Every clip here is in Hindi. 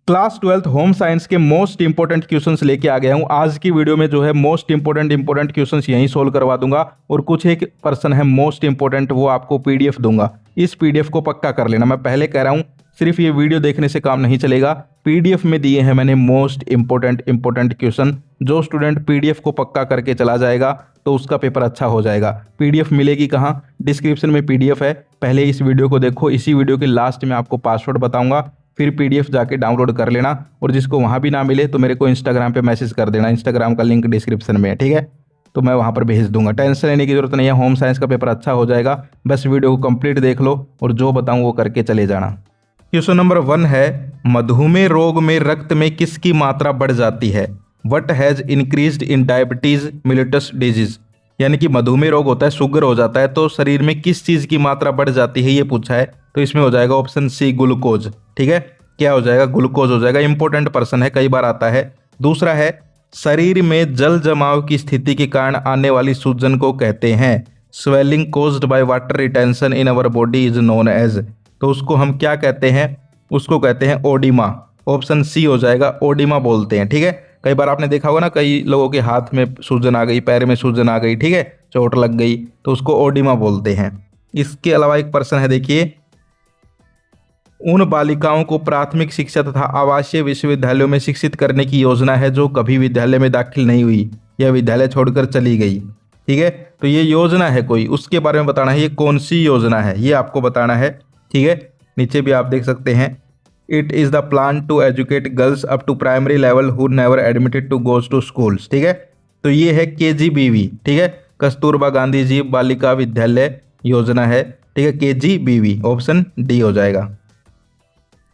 क्लास 12th होम साइंस के मोस्ट इंपोर्टेंट क्वेश्चंस लेके आ गया हूँ। आज की वीडियो में जो है मोस्ट इंपोर्टेंट क्वेश्चंस यहीं सोल्व करवा दूंगा और कुछ एक पर्सन है मोस्ट इंपोर्टेंट, वो आपको पीडीएफ दूंगा। इस पीडीएफ को पक्का कर लेना। मैं पहले कह रहा हूँ सिर्फ ये वीडियो देखने से काम नहीं चलेगा, पीडीएफ में दिए हैं मैंने मोस्ट इंपोर्टेंट क्वेश्चन। जो स्टूडेंट पीडीएफ को पक्का करके चला जाएगा तो उसका पेपर अच्छा हो जाएगा। पीडीएफ मिलेगी कहाँ? डिस्क्रिप्शन में पीडीएफ है, पहले इस वीडियो को देखो। इसी वीडियो के लास्ट में आपको पासवर्ड बताऊंगा, फिर पीडीएफ जाके डाउनलोड कर लेना। और जिसको वहाँ भी ना मिले तो मेरे को इंस्टाग्राम पे मैसेज कर देना, इंस्टाग्राम का लिंक डिस्क्रिप्शन में है, ठीक है? तो मैं वहाँ पर भेज दूंगा। टेंशन लेने की जरूरत नहीं है, होम साइंस का पेपर अच्छा हो जाएगा। बस वीडियो को कंप्लीट देख लो और जो बताऊँ वो करके चले जाना। क्वेश्चन नंबर 1 है, मधुमेह रोग में रक्त में किसकी मात्रा बढ़ जाती है? What has increased in diabetes मिलिटस disease. यानी कि मधुमेह रोग होता है, शुगर हो जाता है, तो शरीर में किस चीज़ की मात्रा बढ़ जाती है ये पूछा है। तो इसमें हो जाएगा ऑप्शन सी, ग्लूकोज। ठीक है, क्या हो जाएगा? ग्लूकोज हो जाएगा। इंपॉर्टेंट पर्सन है, कई बार आता है। दूसरा है, शरीर में जल जमाव की स्थिति के कारण आने वाली सूजन को कहते हैं? Swelling caused by water retention in our body is known as. तो उसको हम क्या कहते हैं? उसको कहते हैं ओडिमा। ऑप्शन सी हो जाएगा, ओडिमा बोलते हैं। ठीक है, कई बार आपने देखा होगा ना, कई लोगों के हाथ में सूजन आ गई, पैर में सूजन आ गई, ठीक है, चोट लग गई, तो उसको ओडिमा बोलते हैं। इसके अलावा एक पर्सन है, देखिए, उन बालिकाओं को प्राथमिक शिक्षा तथा आवासीय विश्वविद्यालयों में शिक्षित करने की योजना है जो कभी विद्यालय में दाखिल नहीं हुई या विद्यालय छोड़कर चली गई। ठीक है, तो ये योजना है कोई, उसके बारे में बताना है। ये कौन सी योजना है ये आपको बताना है। ठीक है, नीचे भी आप देख सकते हैं, it is the plan to educate girls up to primary level who never admitted to goes to schools. ठीक है, तो ये है KGBV। ठीक है, कस्तूरबा गांधी जी बालिका विद्यालय योजना है। ठीक है, KGBV, ऑप्शन डी हो जाएगा।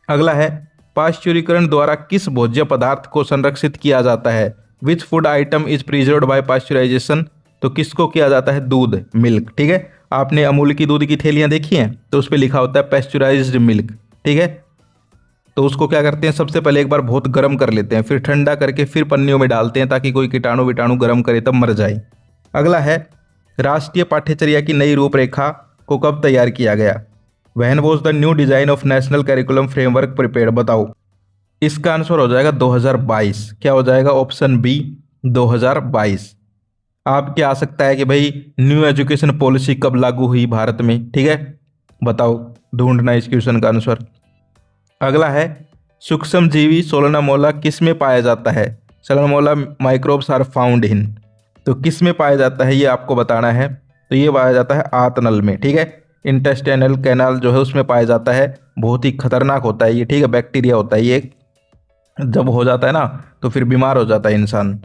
अगला है, पाश्चुरीकरण द्वारा किस भोज्य पदार्थ को संरक्षित किया जाता है? Which food item is preserved by pasteurisation. तो किसको किया जाता है? दूध, मिल्क। ठीक है, आपने अमूल की दूध की थैलियाँ देखी हैं, तो उस पर लिखा होता है पैस्चराइज्ड मिल्क। ठीक है, तो उसको क्या करते हैं, सबसे पहले एक बार बहुत गर्म कर लेते हैं, फिर ठंडा करके फिर पन्नियों में डालते हैं ताकि कोई कीटाणु विटाणु गर्म करे तब मर जाए। अगला है, राष्ट्रीय पाठ्यचर्या की नई रूपरेखा को कब तैयार किया गया? When was the new design of national curriculum framework prepared. बताओ, इसका आंसर हो जाएगा 2022। क्या हो जाएगा? Option B, 2022। आप क्या आ सकता है कि भाई न्यू एजुकेशन पॉलिसी कब लागू हुई भारत में? ठीक है, बताओ, ढूंढना इस क्वेश्चन का आंसर। अगला है, सूक्ष्म जीवी सोलनामोला किस में पाया जाता है? सोलनामोला माइक्रोब्स आर फाउंड इन। तो किस में पाया जाता है ये आपको बताना है। तो ये पाया जाता है आंतनल में। ठीक है, इंटेस्टाइनल कैनाल जो है उसमें पाया जाता है। बहुत ही खतरनाक होता है ये। ठीक है, बैक्टीरिया होता है ये, जब हो जाता है ना तो फिर बीमार हो जाता है इंसान।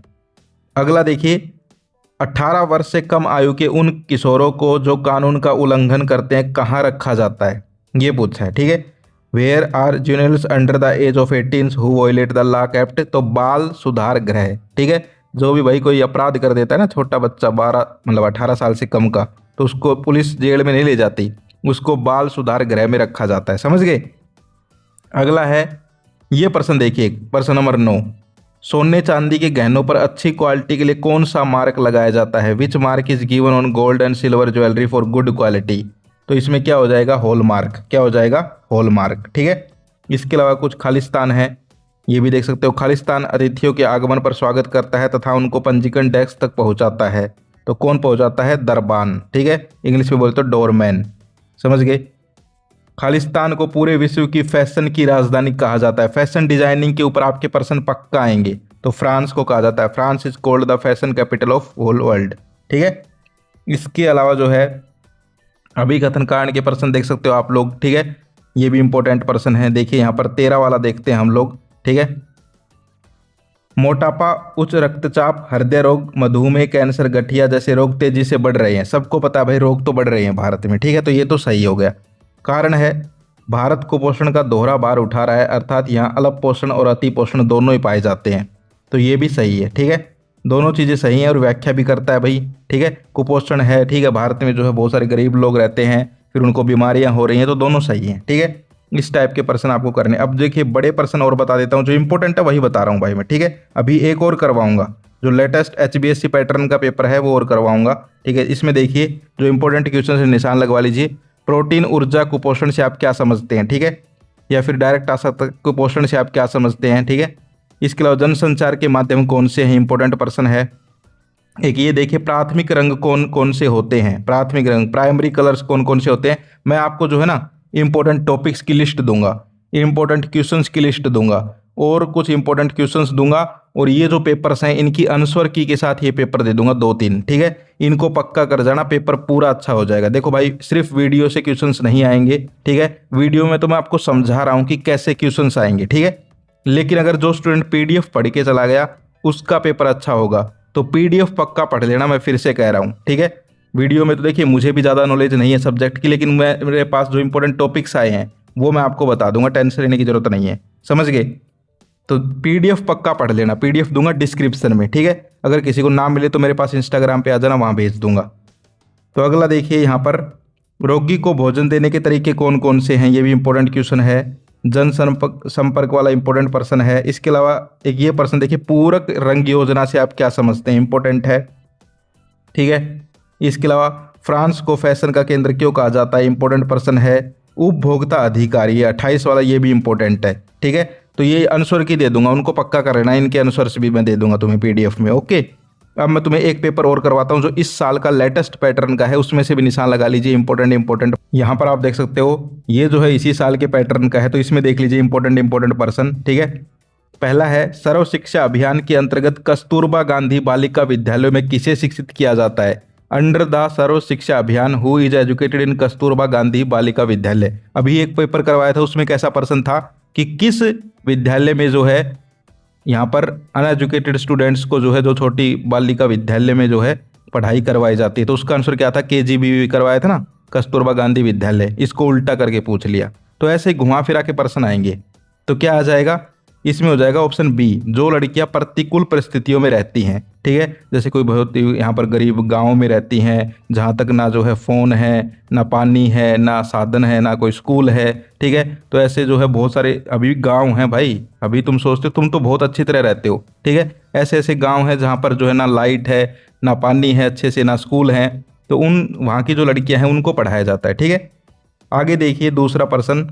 अगला देखिए, 18 वर्ष से कम आयु के उन किशोरों को जो कानून का उल्लंघन करते हैं कहाँ रखा जाता है? ये पूछा है। ठीक है, where are juveniles under the age of 18 who violate the law act. तो बाल सुधार गृह। ठीक है, जो भी भाई कोई अपराध कर देता है ना, छोटा बच्चा 18 साल से कम का, तो उसको पुलिस जेल में नहीं ले जाती, उसको बाल सुधार गृह में रखा जाता है। समझ गए? अगला है, ये प्रश्न देखिए, प्रश्न नंबर 9, सोने चांदी के गहनों पर अच्छी क्वालिटी के लिए कौन सा मार्क लगाया जाता है? Which mark is given on gold and silver jewellery for good quality. तो इसमें क्या हो जाएगा? Hall mark. क्या हो जाएगा? Hall mark. ठीक है, इसके अलावा कुछ खालिस्तान है, ये भी देख सकते हो। खालिस्तान अतिथियों के आगमन पर स्वागत करता है तथा उनको पंजीकरण डेस्क तक पहुंचाता है। तो कौन पहुंचाता है? दरबान। ठीक है, इंग्लिश में बोलते हो डोरमैन। समझ गए? खालिस्तान को पूरे विश्व की फैशन की राजधानी कहा जाता है। फैशन डिजाइनिंग के ऊपर आपके प्रश्न पक्का आएंगे। तो फ्रांस को कहा जाता है, France is called the fashion capital of whole world. ठीक है, इसके अलावा जो है अभिकथन कांड के प्रश्न देख सकते हो आप लोग। ठीक है, ये भी इंपॉर्टेंट प्रश्न है। देखिए यहाँ पर 13 वाला देखते हैं हम लोग। ठीक है, मोटापा, उच्च रक्तचाप, हृदय रोग, मधुमेह, कैंसर, गठिया जैसे रोग तेजी से बढ़ रहे हैं। सबको पता है भाई, रोग तो बढ़ रहे हैं भारत में। ठीक है, तो ये तो सही हो गया। कारण है, भारत कुपोषण का दोहरा भार उठा रहा है, अर्थात यहाँ अल्प पोषण और अति पोषण दोनों ही पाए जाते हैं। तो ये भी सही है। ठीक है, दोनों चीज़ें सही हैं और व्याख्या भी करता है भाई। ठीक है, कुपोषण है, ठीक है, भारत में जो है बहुत सारे गरीब लोग रहते हैं, फिर उनको बीमारियां हो रही हैं, तो दोनों सही हैं। ठीक है, इस टाइप के प्रश्न आपको करने। अब देखिए, बड़े प्रश्न और बता देता हूँ, जो इंपॉर्टेंट है वही बता रहा हूँ भाई मैं। ठीक है, अभी एक और करवाऊंगा, जो लेटेस्ट HBSC पैटर्न का पेपर है वो और करवाऊंगा। ठीक है, इसमें देखिए जो इंपॉर्टेंट क्वेश्चन है निशान लगवा लीजिए। प्रोटीन ऊर्जा कुपोषण से आप क्या समझते हैं? ठीक है, या फिर डायरेक्ट आ सकता है, कुपोषण से आप क्या समझते हैं, ठीक है। इसके अलावा जनसंचार के माध्यम कौन से हैं, इंपॉर्टेंट पर्सन है। एक ये देखिए प्राथमिक रंग कौन कौन से होते हैं, प्राथमिक रंग प्राइमरी कलर्स कौन कौन से होते हैं। मैं आपको जो है ना इंपॉर्टेंट टॉपिक्स की लिस्ट दूंगा, इंपॉर्टेंट क्वेश्चंस की लिस्ट दूंगा और कुछ इंपॉर्टेंट क्वेश्चंस दूंगा, और ये जो पेपर्स हैं इनकी आंसर की के साथ ये पेपर दे दूंगा 2-3, ठीक है। इनको पक्का कर जाना, पेपर पूरा अच्छा हो जाएगा। देखो भाई सिर्फ वीडियो से क्वेश्चंस नहीं आएंगे, ठीक है। वीडियो में तो मैं आपको समझा रहा हूँ कि कैसे क्वेश्चंस आएंगे, ठीक है। लेकिन अगर जो स्टूडेंट पीडीएफ पढ़ के चला गया उसका पेपर अच्छा होगा, तो पीडीएफ पक्का पढ़ लेना, मैं फिर से कह रहा हूँ, ठीक है। वीडियो में तो देखिए मुझे भी ज़्यादा नॉलेज नहीं है सब्जेक्ट की, लेकिन मेरे पास जो इंपॉर्टेंट टॉपिक्स आए हैं वो मैं आपको बता दूंगा, टेंशन लेने की जरूरत नहीं है, समझ गए। तो पीडीएफ पक्का पढ़ लेना, पीडीएफ दूंगा डिस्क्रिप्शन में, ठीक है। अगर किसी को ना मिले तो मेरे पास इंस्टाग्राम पे आ जाना, वहाँ भेज दूंगा। तो अगला देखिए यहाँ पर रोगी को भोजन देने के तरीके कौन कौन से हैं, ये भी इंपॉर्टेंट क्वेश्चन है। जन संपर्क वाला इंपॉर्टेंट पर्सन है। इसके अलावा एक ये पर्सन देखिए पूरक रंग योजना से आप क्या समझते हैं, इंपॉर्टेंट है, ठीक है। इसके अलावा फ्रांस को फैशन का केंद्र क्यों कहा जाता है, इंपॉर्टेंट पर्सन है। उपभोक्ता अधिकारी 28 वाला ये भी इंपॉर्टेंट है, ठीक है। तो ये आंसर की दे दूंगा, उनको पक्का कर लेना, इनके आंसर्स भी मैं दे दूंगा तुम्हें पीडीएफ में, ओके। अब मैं तुम्हें एक पेपर और करवाता हूं जो इस साल का लेटेस्ट पैटर्न का है, उसमें से भी निशान लगा लीजिए, इंपॉर्टेंट। यहाँ पर आप देख सकते हो ये जो है इसी साल के पैटर्न का है, तो इसमें देख लीजिए इंपॉर्टेंट पर्सन, ठीक है। पहला है सर्व शिक्षा अभियान के अंतर्गत कस्तूरबा गांधी बालिका विद्यालय में किसे शिक्षित किया जाता है। अंडर द सर्व शिक्षा अभियान हु इज एजुकेटेड इन कस्तूरबा गांधी बालिका विद्यालय। अभी एक पेपर करवाया था, उसमें कैसा पर्सन था कि किस विद्यालय में जो है यहाँ पर अनएजुकेटेड स्टूडेंट्स को जो है जो छोटी बालिका विद्यालय में जो है पढ़ाई करवाई जाती है, तो उसका आंसर क्या था, केजीबी करवाया था ना, कस्तूरबा गांधी विद्यालय। इसको उल्टा करके पूछ लिया, तो ऐसे घुमा फिरा के पर्सन आएंगे। तो क्या आ जाएगा, इसमें हो जाएगा ऑप्शन बी, जो लड़कियां प्रतिकूल परिस्थितियों में रहती हैं, ठीक है। जैसे कोई बहुत ही यहाँ पर गरीब गांव में रहती हैं, जहाँ तक ना जो है फ़ोन है, ना पानी है, ना साधन है, ना कोई स्कूल है, ठीक है। तो ऐसे जो है बहुत सारे अभी गांव हैं भाई, अभी तुम सोचते हो तुम तो बहुत अच्छी तरह रहते हो, ठीक है। ऐसे ऐसे गाँव हैं जहाँ पर जो है ना लाइट है, ना पानी है अच्छे से, ना स्कूल है, तो उन वहाँ की जो लड़कियाँ हैं उनको पढ़ाया जाता है, ठीक है। आगे देखिए दूसरा पर्सन,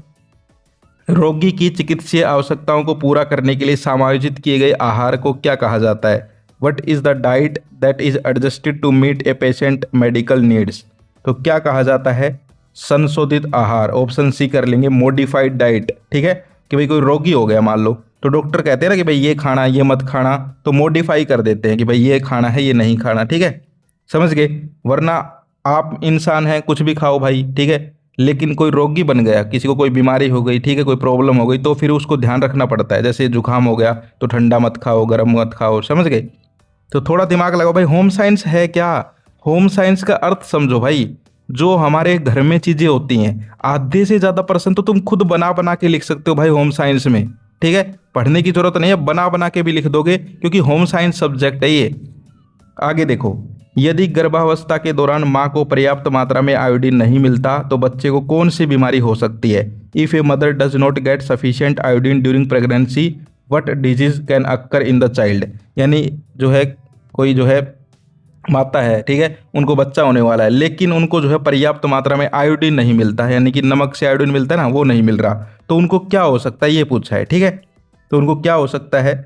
रोगी की चिकित्सीय आवश्यकताओं को पूरा करने के लिए समायोजित किए गए आहार को क्या कहा जाता है। What is the diet that is adjusted to meet a patient medical needs. तो क्या कहा जाता है, संशोधित आहार। ऑप्शन सी कर लेंगे, मॉडिफाइड डाइट, ठीक है। कि भाई कोई रोगी हो गया मान लो, तो डॉक्टर कहते हैं ना कि भाई ये खाना ये मत खाना, तो मॉडिफाई कर देते हैं कि भाई ये खाना है ये नहीं खाना, ठीक है, समझ गए। वरना आप इंसान हैं कुछ भी खाओ भाई, ठीक है। लेकिन कोई रोगी बन गया, किसी को कोई बीमारी हो गई, ठीक है, कोई प्रॉब्लम हो गई, तो फिर उसको ध्यान रखना पड़ता है। जैसे जुकाम हो गया तो ठंडा मत खाओ, गर्म मत खाओ, समझ गए। तो थोड़ा दिमाग लगाओ भाई, होम साइंस है क्या, होम साइंस का अर्थ समझो भाई। जो हमारे घर में चीज़ें होती हैं, आधे से ज़्यादा पर्सन तो तुम खुद बना बना के लिख सकते हो भाई होम साइंस में, ठीक है। पढ़ने की जरूरत नहीं है, बना बना के भी लिख दोगे, क्योंकि होम साइंस सब्जेक्ट है ये। आगे देखो, यदि गर्भावस्था के दौरान मां को पर्याप्त मात्रा में आयोडीन नहीं मिलता तो बच्चे को कौन सी बीमारी हो सकती है। If a mother does not gate sufficient iodine during pregnancy what disease can occur in the child. यानी जो है कोई जो है माता है, ठीक है, उनको बच्चा होने वाला है, लेकिन उनको जो है पर्याप्त मात्रा में आयोडीन नहीं मिलता है, यानी कि नमक से आयोडीन मिलता है ना, वो नहीं मिल रहा, तो उनको क्या हो सकता है ये पूछा है, ठीक है। तो उनको क्या हो सकता है,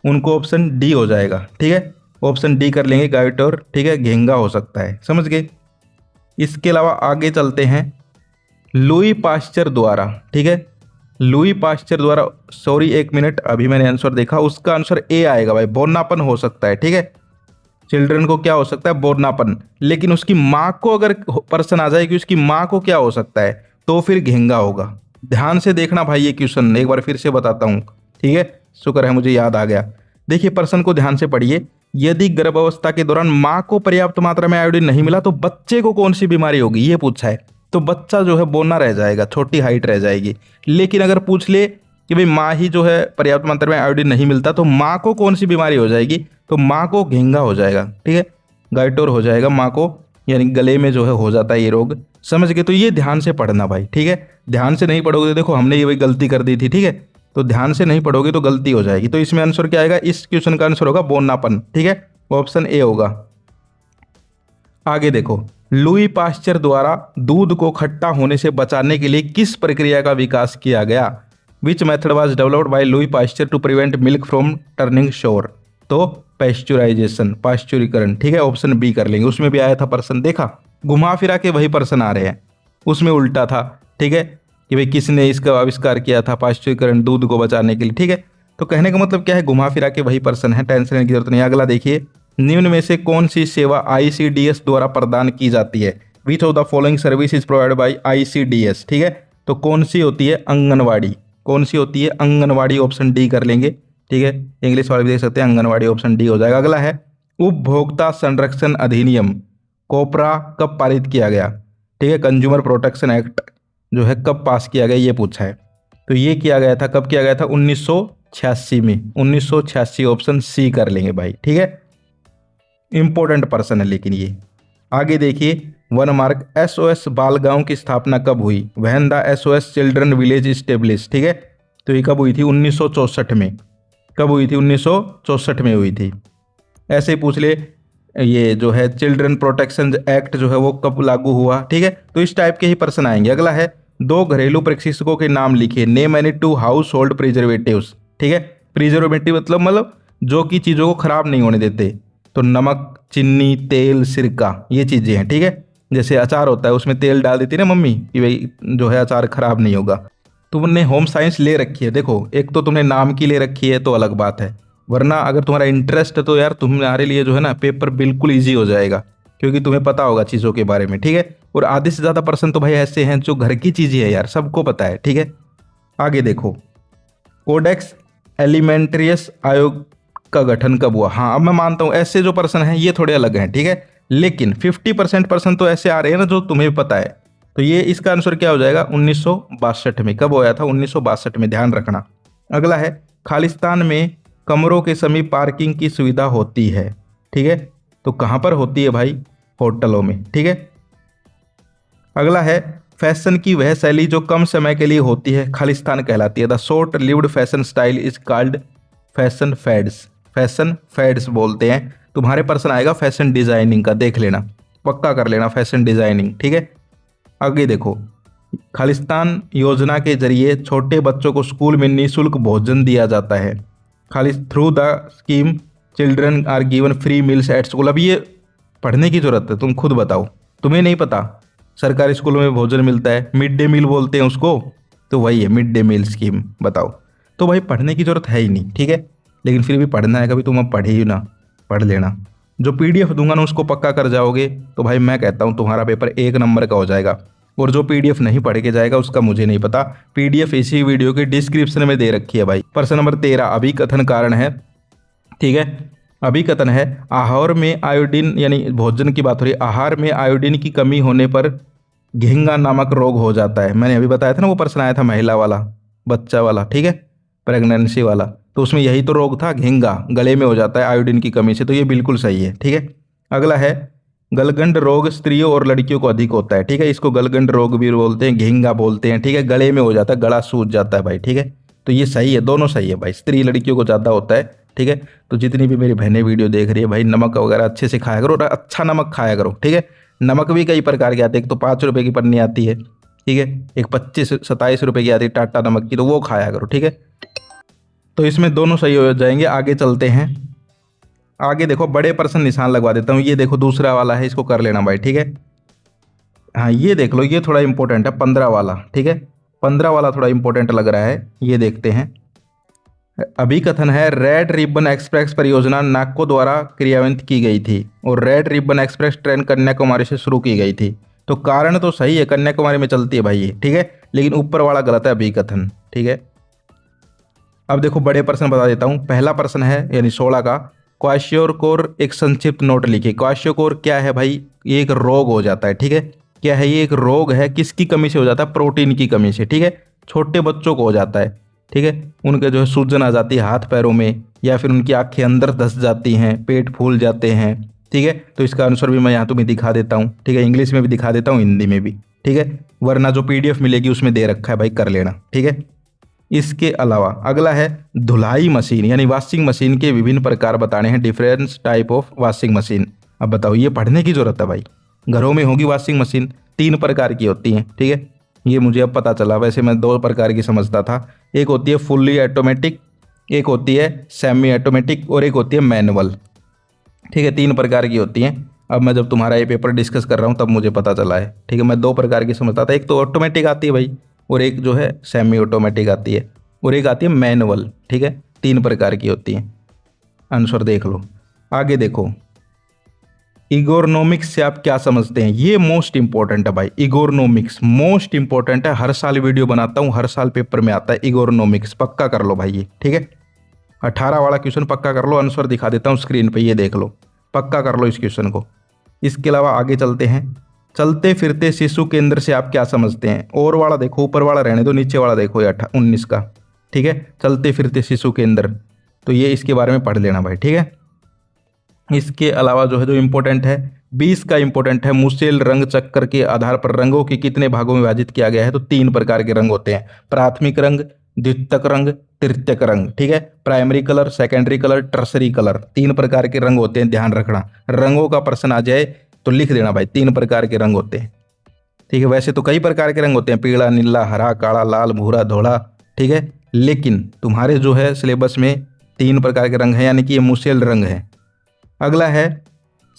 उनको ऑप्शन डी हो जाएगा, ठीक है। ऑप्शन डी कर लेंगे, गाइटर, ठीक है, घेंगा हो सकता है, समझ गए। इसके अलावा आगे चलते हैं, लुई पास्चर द्वारा, ठीक है, लुई पास्चर द्वारा, सॉरी एक मिनट, अभी मैंने आंसर देखा, उसका आंसर ए आएगा भाई, बोनापन हो सकता है, ठीक है। चिल्ड्रन को क्या हो सकता है, बोनापन। लेकिन उसकी माँ को अगर पर्सन आ जाए कि उसकी माँ को क्या हो सकता है, तो फिर घेंगा होगा। ध्यान से देखना भाई ये क्वेश्चन, एक बार फिर से बताता हूँ, ठीक है, शुक्र है मुझे याद आ गया। देखिए पर्सन को ध्यान से पढ़िए, यदि गर्भावस्था के दौरान माँ को पर्याप्त मात्रा में आयोडीन नहीं मिला तो बच्चे को कौन सी बीमारी होगी, ये पूछा है। तो बच्चा जो है बोना रह जाएगा, छोटी हाइट रह जाएगी। लेकिन अगर पूछ ले कि भाई माँ ही जो है पर्याप्त मात्रा में आयोडीन नहीं मिलता तो माँ को कौन सी बीमारी हो जाएगी, तो माँ को घेंगा हो जाएगा, ठीक है, गाइटोर हो जाएगा माँ को, यानी गले में जो है हो जाता है ये रोग, समझ गए। तो ये ध्यान से पढ़ना भाई, ठीक है। ध्यान से नहीं पढ़ोगे तो देखो हमने ये वही गलती कर दी थी, ठीक है, तो ध्यान से नहीं पढ़ोगे तो गलती हो जाएगी। तो इसमें आंसर क्या आएगा, इस क्वेश्चन का आंसर होगा बोनापन, ठीक है, ऑप्शन ए होगा। आगे देखो, लुई पास्चर द्वारा दूध को खट्टा होने से बचाने के लिए किस प्रक्रिया का विकास किया गया। Which method was developed by Louis Pasteur to prevent milk from turning sour. तो पैस्चुराइजेशन, पास्चुरीकरण, ठीक है, ऑप्शन बी कर लेंगे। उसमें भी आया था पर्सन, देखा घुमा फिरा के वही पर्सन आ रहे हैं, उसमें उल्टा था, ठीक है, कि भाई किसने इसका आविष्कार किया था, पास्चुरीकरण, दूध को बचाने के लिए, ठीक है। तो कहने का मतलब क्या है, घुमा फिरा के वही पर्सन है, टेंशन लेने की जरूरत नहीं। अगला देखिए, निम्न में से कौन सी सेवा ICDS द्वारा प्रदान की जाती है। Which of the following service is provide by ICDS, ठीक है। तो कौन सी होती है, आंगनवाड़ी, कौन सी होती है, आंगनवाड़ी, ऑप्शन डी कर लेंगे, ठीक है। इंग्लिश वाले भी देख सकते हैं, आंगनवाड़ी, ऑप्शन डी हो जाएगा। अगला है, उपभोक्ता संरक्षण अधिनियम कोपरा कब पारित किया गया, ठीक है। कंज्यूमर प्रोटेक्शन एक्ट जो है कब पास किया गया, ये पूछा है। तो ये किया गया था, कब किया गया था, 1986 में, 1986, ऑप्शन सी कर लेंगे भाई, ठीक है। इंपॉर्टेंट पर्सन है लेकिन ये। आगे देखिए, 1 मार्क, SOS बाल गांव की स्थापना कब हुई, when the SOS children village establish, ठीक है। तो ये कब हुई थी, 1964 में। कब हुई थी, 1964 में हुई थी। ऐसे ही पूछ ले, ये जो है चिल्ड्रन प्रोटेक्शन एक्ट जो है वो कब लागू हुआ, ठीक है। तो इस टाइप के ही पर्सन आएंगे। अगला है, 2 घरेलू प्रशिक्षकों के नाम लिखिए, name any 2 house hold preservatives, ठीक है। प्रिजर्वेटिव मतलब जो कि चीज़ों को खराब नहीं होने देते। तो नमक, चीनी, तेल, सिरका, ये चीज़ें हैं, ठीक है। जैसे अचार होता है, उसमें तेल डाल देती है ना मम्मी कि भाई जो है अचार खराब नहीं होगा। तुमने होम साइंस ले रखी है, देखो एक तो तुमने नाम की ले रखी है तो अलग बात है, वरना अगर तुम्हारा इंटरेस्ट है तो यार तुम्हारे लिए जो है ना पेपर बिल्कुल ईजी हो जाएगा, क्योंकि तुम्हें पता होगा चीज़ों के बारे में, ठीक है। और आधे से ज़्यादा पर्सन तो भाई ऐसे हैं जो घर की चीज़ें है यार, सबको पता है, ठीक है। आगे देखो, कोडेक्स एलिमेंट्रियस आयोग का गठन कब हुआ। हाँ, अब मैं मानता हूँ ऐसे जो पर्सन हैं ये थोड़े अलग हैं, ठीक है, लेकिन 50% पर्सन तो ऐसे आ रहे हैं ना जो तुम्हें पता है। तो ये इसका आंसर क्या हो जाएगा, 1962 में। कब होया था, 1962 में, ध्यान रखना। अगला है, खालिस्तान में कमरों के समीप पार्किंग की सुविधा होती है, ठीक है। तो कहाँ पर होती है भाई, होटलों में, ठीक है। अगला है, फैशन की वह शैली जो कम समय के लिए होती है खालिस्तान कहलाती है। The short lived fashion style is called fashion fads, fashion fads बोलते हैं। तुम्हारे पर्सन आएगा फैशन डिजाइनिंग का, देख लेना, पक्का कर लेना फैशन डिजाइनिंग, ठीक है। आगे देखो, खालिस्तान योजना के जरिए छोटे बच्चों को स्कूल में निःशुल्क भोजन दिया जाता है। Through the scheme children are given free meals at school. अब ये पढ़ने की जरूरत है, तुम खुद बताओ, तुम्हें नहीं पता सरकारी स्कूलों में भोजन मिलता है, मिड डे मील बोलते हैं उसको, तो वही है मिड डे मील स्कीम, बताओ। तो भाई पढ़ने की जरूरत है ही नहीं, ठीक है, लेकिन फिर भी पढ़ना है, कभी तुम अब पढ़े ही ना, पढ़ लेना। जो PDF दूंगा ना उसको पक्का कर जाओगे तो भाई मैं कहता हूँ तुम्हारा पेपर 1 नंबर का हो जाएगा। और जो PDF नहीं पढ़ के जाएगा उसका मुझे नहीं पता, PDF इसी वीडियो के डिस्क्रिप्शन में दे रखी है भाई। प्रश्न नंबर 13 अभिकथन कारण है, ठीक है। अभिकथन है, आहार में आयोडीन, यानी भोजन की बात हो रही है, आहार में आयोडीन की कमी होने पर घेंगा नामक रोग हो जाता है। मैंने अभी बताया था ना, वो प्रश्न आया था महिला वाला, बच्चा वाला, ठीक है, प्रेगनेंसी वाला, तो उसमें यही तो रोग था, घेंगा, गले में हो जाता है आयोडीन की कमी से। तो ये बिल्कुल सही है, ठीक है। अगला है, गलगंड रोग स्त्रियों और लड़कियों को अधिक होता है, ठीक है, इसको गलगंड रोग भी बोलते हैं, घेंगा बोलते हैं, ठीक है, गले में हो जाता है, गला सूज जाता है भाई, ठीक है। तो ये सही है, दोनों सही है भाई, स्त्री लड़कियों को ज़्यादा होता है, ठीक है। तो जितनी भी मेरी बहनें वीडियो देख रही है भाई, नमक वगैरह अच्छे से खाया करो, अच्छा नमक खाया करो, ठीक है। नमक भी कई प्रकार के आते हैं, एक तो 5 रुपये की पन्नी आती है, ठीक है, एक 25-27 रुपये की आती है टाटा नमक की, तो वो खाया करो, ठीक है। तो इसमें दोनों सही हो जाएंगे। आगे चलते हैं, आगे देखो, बड़े पर्सन निशान लगवा देता हूँ, ये देखो दूसरा वाला है, इसको कर लेना भाई, ठीक है। हाँ, ये देख लो, ये थोड़ा इंपॉर्टेंट है, 15 वाला, ठीक है, 15 वाला थोड़ा इंपॉर्टेंट लग रहा है, ये देखते हैं। अभिकथन है, रेड रिबन एक्सप्रेस परियोजना नागको द्वारा क्रियान्वित की गई थी और red ribbon express train Kanyakumari से शुरू की गई थी। तो कारण तो सही है, कन्याकुमारी में चलती है भाई ये, ठीक है, लेकिन ऊपर वाला गलत है, अभिकथन, ठीक है। अब देखो बड़े प्रश्न बता देता हूँ। पहला प्रश्न है यानी 16 का, क्वाशियोकोर एक संक्षिप्त नोट लिखिए। क्वाशियोकोर क्या है भाई, ये एक रोग हो जाता है, ठीक है। क्या है ये, एक रोग है, किसकी कमी से हो जाता है, प्रोटीन की कमी से, ठीक है। छोटे बच्चों को हो जाता है, ठीक है, उनके जो है सूजन आ जाती है हाथ पैरों में, या फिर उनकी आंखें अंदर धंस जाती हैं, पेट फूल जाते हैं, ठीक है। तो इसका आंसर भी मैं यहाँ तुम्हें दिखा देता हूँ, ठीक है, इंग्लिश में भी दिखा देता हूँ, हिंदी में भी, ठीक है, वरना जो PDF मिलेगी उसमें दे रखा है भाई, कर लेना, ठीक है। इसके अलावा अगला है, धुलाई मशीन यानी वॉशिंग मशीन के विभिन्न प्रकार बताने हैं, difference type of washing machine. अब बताओ, ये पढ़ने की जरूरत है भाई, घरों में होगी वॉशिंग मशीन, 3 प्रकार की होती हैं, ठीक है। ये मुझे अब पता चला, वैसे मैं दो प्रकार की समझता था। एक होती है फुल्ली ऑटोमेटिक, एक होती है सेमी ऑटोमेटिक और एक होती है मैनुअल। ठीक है, 3 प्रकार की होती हैं। अब मैं जब तुम्हारा ये पेपर डिस्कस कर रहा हूँ तब मुझे पता चला है। ठीक है, मैं 2 प्रकार की समझता था, एक तो ऑटोमेटिक आती है भाई और एक जो है सेमी ऑटोमेटिक आती है और एक आती है मैनुअल। ठीक है, 3 प्रकार की होती हैं। आंसर देख लो। आगे देखो, इगोनॉमिक्स से आप क्या समझते हैं? ये मोस्ट इंपॉर्टेंट है भाई, इगोनॉमिक्स मोस्ट इंपॉर्टेंट है। हर साल वीडियो बनाता हूँ, हर साल पेपर में आता है इगोनॉमिक्स। पक्का कर लो भाई ये। ठीक है, 18 वाला क्वेश्चन पक्का कर लो। आंसर दिखा देता हूँ स्क्रीन पे, ये देख लो, पक्का कर लो इस क्वेश्चन को। इसके अलावा आगे चलते हैं। चलते फिरते शिशु केंद्र से आप क्या समझते हैं? और वाला देखो, ऊपर वाला रहने दो, नीचे वाला देखो, ये 19 का। ठीक है, चलते फिरते शिशु केंद्र, तो ये इसके बारे में पढ़ लेना भाई। ठीक है, इसके अलावा जो है जो इम्पोर्टेंट है 20 का इम्पोर्टेंट है, मुसेल रंग चक्कर के आधार पर रंगों के कितने भागों में विभाजित किया गया है? तो 3 प्रकार के रंग होते हैं, प्राथमिक रंग, द्वितीयक रंग, तृतीयक रंग। ठीक है, primary colour, secondary colour, tertiary colour, 3 प्रकार के रंग होते हैं, ध्यान रखना। रंगों का प्रश्न आ जाए तो लिख देना भाई, 3 प्रकार के रंग होते हैं। ठीक है, वैसे तो कई प्रकार के रंग होते हैं, पीला, नीला, हरा, काला, लाल, भूरा, धोला। ठीक है, लेकिन तुम्हारे जो है सिलेबस में 3 प्रकार के रंग हैं, यानी कि ये मुसेल रंग है। अगला है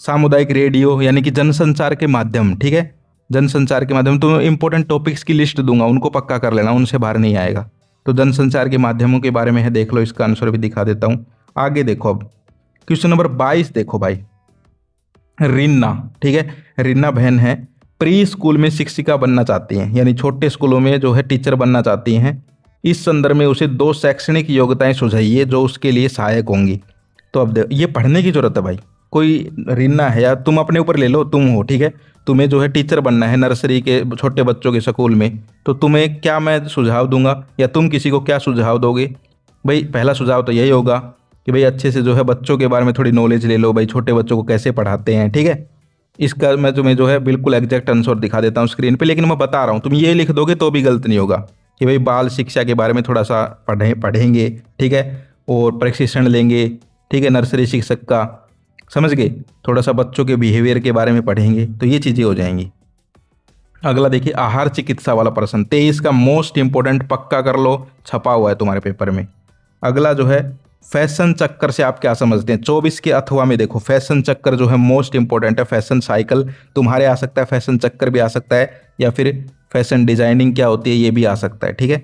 सामुदायिक रेडियो, यानी कि जनसंचार के माध्यम। ठीक है, जनसंचार के माध्यम, तो इंपॉर्टेंट टॉपिक्स की लिस्ट दूंगा, उनको पक्का कर लेना, उनसे बाहर नहीं आएगा। तो जनसंचार के माध्यमों के बारे में है, देख लो, इसका आंसर भी दिखा देता हूँ। आगे देखो, अब क्वेश्चन नंबर 22 देखो भाई, रीना। ठीक है, रीना बहन है, प्री स्कूल में शिक्षिका बनना चाहती हैं, यानी छोटे स्कूलों में जो है टीचर बनना चाहती हैं। इस संदर्भ में उसे 2 शैक्षणिक योग्यताएं सुझाइए जो उसके लिए सहायक होंगी। तो अब ये पढ़ने की जरूरत है भाई। कोई रीना है, या तुम अपने ऊपर ले लो, तुम हो, ठीक है, तुम्हें जो है टीचर बनना है नर्सरी के छोटे बच्चों के स्कूल में, तो तुम्हें क्या मैं सुझाव दूंगा, या तुम किसी को क्या सुझाव दोगे? भाई पहला सुझाव तो यही होगा कि भाई अच्छे से जो है बच्चों के बारे में थोड़ी नॉलेज ले लो, भाई छोटे बच्चों को कैसे पढ़ाते हैं। ठीक है, इसका मैं तुम्हें जो है बिल्कुल एग्जैक्ट आंसर दिखा देता हूँ स्क्रीन पे, लेकिन मैं बता रहा हूँ, तुम ये लिख दोगे तो भी गलत नहीं होगा कि भाई बाल शिक्षा के बारे में थोड़ा सा पढ़ेंगे। ठीक है, और प्रशिक्षण लेंगे। ठीक है, नर्सरी शिक्षक का, समझ गए, थोड़ा सा बच्चों के बिहेवियर के बारे में पढ़ेंगे, तो ये चीज़ें हो जाएंगी। अगला देखिए, आहार चिकित्सा वाला प्रश्न 23 का मोस्ट इंपॉर्टेंट, पक्का कर लो, छपा हुआ है तुम्हारे पेपर में। अगला जो है फैशन चक्कर से आप क्या समझते हैं? 24 के अथवा में देखो, फैशन चक्कर जो है मोस्ट इंपॉर्टेंट है। फैशन साइकिल तुम्हारे आ सकता है, फैशन चक्कर भी आ सकता है, या फिर फैशन डिजाइनिंग क्या होती है ये भी आ सकता है। ठीक है,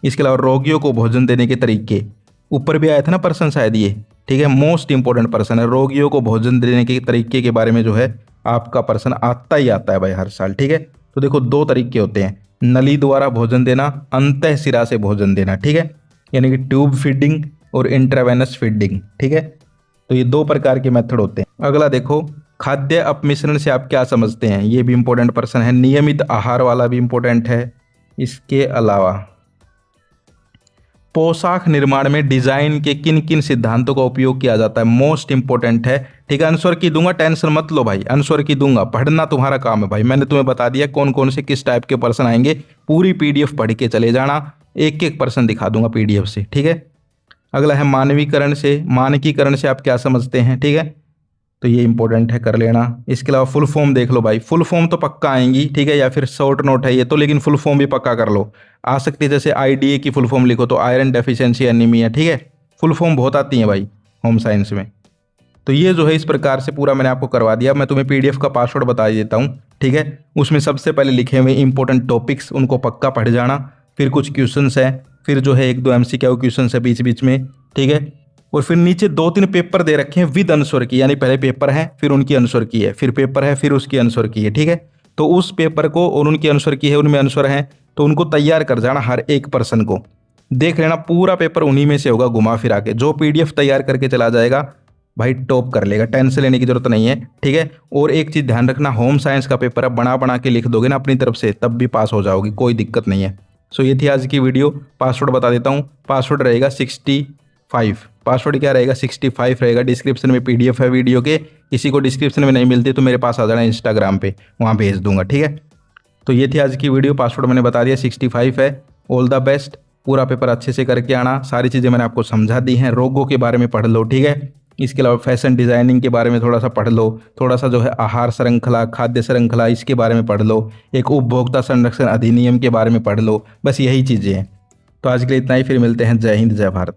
इसके अलावा रोगियों को भोजन देने के तरीके, ऊपर भी आया था ना प्रश्न शायद ये। ठीक है, मोस्ट इंपॉर्टेंट प्रश्न है, रोगियों को भोजन देने के तरीके के बारे में जो है आपका प्रश्न आता ही आता है भाई हर साल। ठीक है, तो देखो 2 तरीके होते हैं, नली द्वारा भोजन देना, अंतः शिरा से भोजन देना। ठीक है, यानी कि ट्यूब फीडिंग और इंट्रावेनस फीडिंग। ठीक है, तो ये 2 प्रकार के मेथड होते हैं। अगला देखो, खाद्य अपमिश्रण से आप क्या समझते हैं? ये भी इंपॉर्टेंट प्रश्न है। नियमित आहार वाला भी इंपॉर्टेंट है। इसके अलावा पोशाक निर्माण में डिजाइन के किन किन सिद्धांतों का उपयोग किया जाता है? मोस्ट इंपॉर्टेंट है। ठीक है, आंसर की दूंगा, टेंशन मत लो भाई, आंसर की दूंगा, पढ़ना तुम्हारा काम है भाई। मैंने तुम्हें बता दिया कौन कौन से किस टाइप के प्रश्न आएंगे, पूरी पीडीएफ पढ़ के चले जाना, एक एक प्रश्न दिखा दूंगा पीडीएफ से। ठीक है, अगला है मानवीकरण से, मानकीकरण से आप क्या समझते हैं? ठीक है, तो ये इंपॉर्टेंट है, कर लेना। इसके अलावा फुल फॉर्म देख लो भाई, फुल फॉर्म तो पक्का आएंगी। ठीक है, या फिर शॉर्ट नोट है ये तो, लेकिन फुल फॉर्म भी पक्का कर लो, आ सकती है। जैसे आईडीए की फुल फॉर्म लिखो तो आयरन डेफिशिएंसी एनीमिया। ठीक है, फुल फॉर्म बहुत आती हैं भाई होम साइंस में। तो ये जो है इस प्रकार से पूरा मैंने आपको करवा दिया। मैं तुम्हें पीडीएफ का पासवर्ड बता देता हूँ। ठीक है, उसमें सबसे पहले लिखे हुए इंपॉर्टेंट टॉपिक्स, उनको पक्का पढ़ जाना। फिर कुछ क्वेश्चंस हैं, फिर जो है 1-2 एमसीक्यू क्वेश्चंस है बीच बीच में। ठीक है, और फिर नीचे 2-3 पेपर दे रखे हैं विद आंसर की, यानी पहले पेपर है फिर उनकी आंसर की है, फिर पेपर है फिर उसकी आंसर की है। ठीक है, तो उस पेपर को और उनकी आंसर की है, उनमें आंसर है, तो उनको तैयार कर जाना। हर एक पर्सन को देख लेना, पूरा पेपर उन्हीं में से होगा घुमा फिरा के। जो पीडीएफ तैयार करके चला जाएगा भाई टॉप कर लेगा, टेंशन लेने की जरूरत नहीं है। ठीक है, और एक चीज़ ध्यान रखना, होम साइंस का पेपर अब बना बना के लिख दोगे ना अपनी तरफ से, तब भी पास हो जाओगे, कोई दिक्कत नहीं है। सो ये थी आज की वीडियो। पासवर्ड बता देता हूँ, पासवर्ड रहेगा 65। पासवर्ड क्या रहेगा? 65 रहेगा। डिस्क्रिप्शन में पीडीएफ है वीडियो के, किसी को डिस्क्रिप्शन में नहीं मिलती तो मेरे पास आ जाना इंस्टाग्राम पे, वहाँ भेज दूंगा। ठीक है, तो ये थी आज की वीडियो। पासवर्ड मैंने बता दिया 65 है। ऑल द बेस्ट, पूरा पेपर अच्छे से करके आना। सारी चीज़ें मैंने आपको समझा दी हैं, रोगों के बारे में पढ़ लो। ठीक है, इसके अलावा फैशन डिज़ाइनिंग के बारे में थोड़ा सा पढ़ लो, थोड़ा सा जो है आहार श्रृंखला, खाद्य श्रृंखला इसके बारे में पढ़ लो, एक उपभोक्ता संरक्षण अधिनियम के बारे में पढ़ लो। बस यही चीज़ें हैं। तो आज के लिए इतना ही, फिर मिलते हैं। जय हिंद, जय भारत।